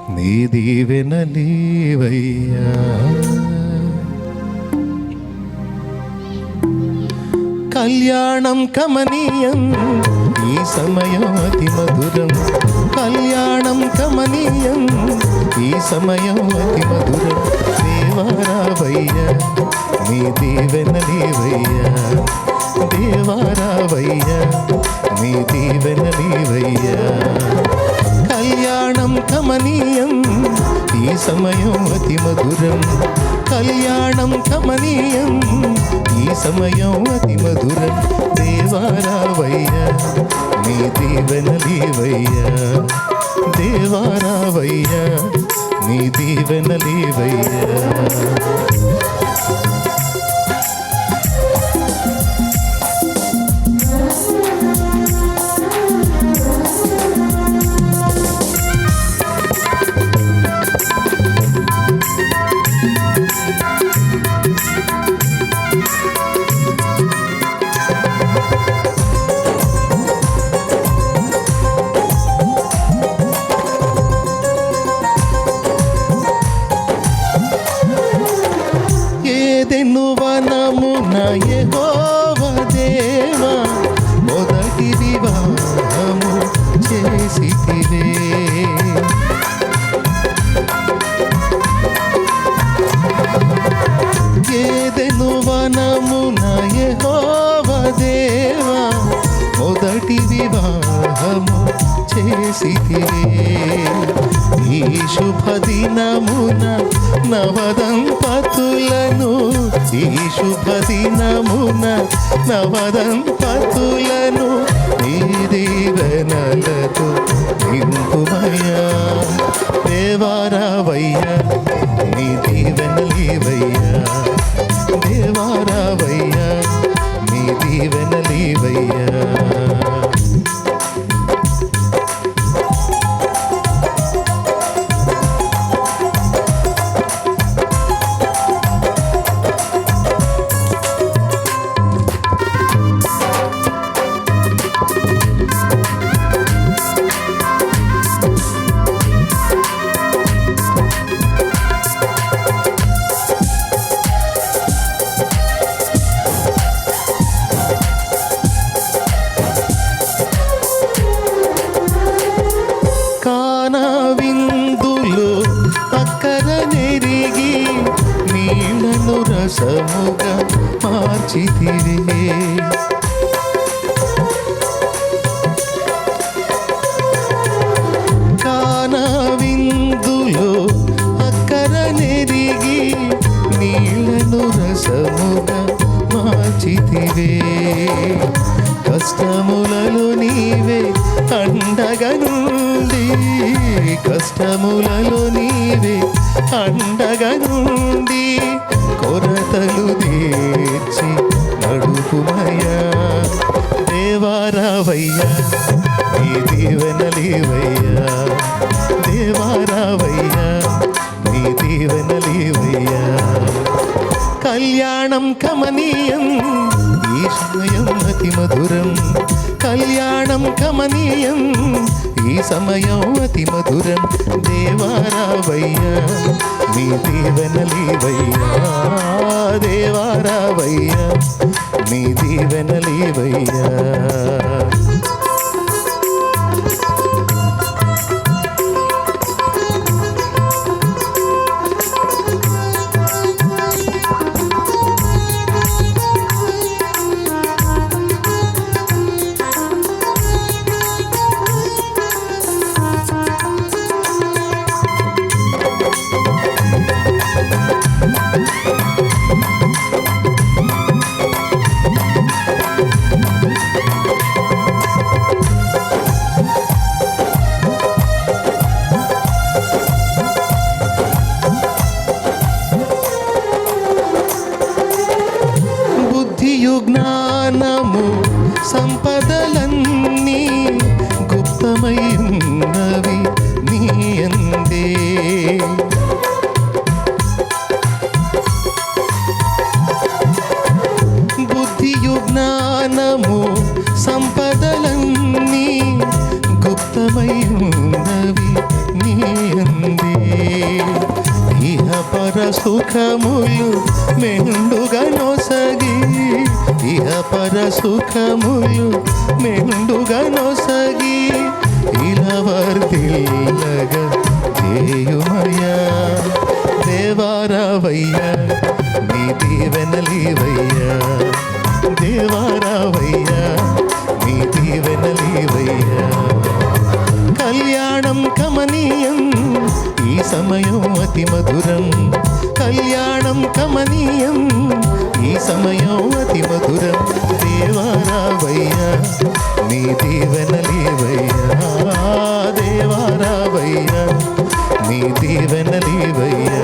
నీ దీవెనలీవయ్యా. కళ్యాణం కమనీయం ఈ సమయం అతి మధురం. కళ్యాణం కమనీయం ఈ సమయం అతి మధురం. దేవారావయ్యా నీ దీవెనలీవయ్యా. దేవారావయ్యా నీ దీవెనలీవయ్యా. కళ్యాణం కమనీయం ఈ సమయం అతి మధురం. కళ్యాణం కమనీయం ఈ సమయం అతి మధురం. దేవారావయ్యా నీ దీవెనలీవయ్యా. దేవారావయ్యా నీ దీవెనలీవయ్యా. ఏదెను వనమున యెహోవా దేవా మొదటి వివాహము చేసితివే. ఏదెను వనమున యెహోవా దేవా మొదటి వివాహము చేసితివే. ఈ శుభదినమున నవదంపతులను, ఈ శుభదినమున నవదంపతులను నీ దీవెనలతో నింపుమయ్యా. దేవారావయ్యా నీ దీవెనలీవయ్యా. దేవారావయ్యా నీ దీవెనలీవయ్యా. విందులు అక్కర నెరిగి నీళ్లను రసముగా మార్చితివే. కానా విందులు అక్కర నెరిగి నీళ్లను రసముగా మార్చితివే. కష్టములలో నీవే అండగా నుండి, కష్టములలో నీవే అండగా నుండి కొరతలు తీర్చి నడుపుమయ్యా. దేవారావయ్యా నీ దీవెనలీవయ్యా. దేవారావయ్యా నీ దీవెనలీవయ్యా. కళ్యాణం కమనీయం ఈ సమయం అతి మధురం. కళ్యాణం కమనీయం ఈ సమయం అతి మధురం. దేవారావయ్యా నీ దీవెనలీవయ్యా. దేవారావయ్యా నీ దీవెనలీవయ్యా. సుఖములు మెండుగా నొసగి ఇహపర సుఖములు మెండుగా నొసగి ఇలా వర్ధిల్లగా చేయుమయ్యా దేవారావయ్యా నీ దీవెనలీవయ్యా దేవారావయ్యా నీ దీవెనలీవయ్యా కళ్యాణం కమనీయం ఈ సమయం అతి మధురం కళ్యాణం కమనీయం ఈ సమయం అతి మధురం దేవారావయ్యా నీ దీవెనలీవయ్యా దేవారావయ్యా నీ దీవెనలీవయ్యా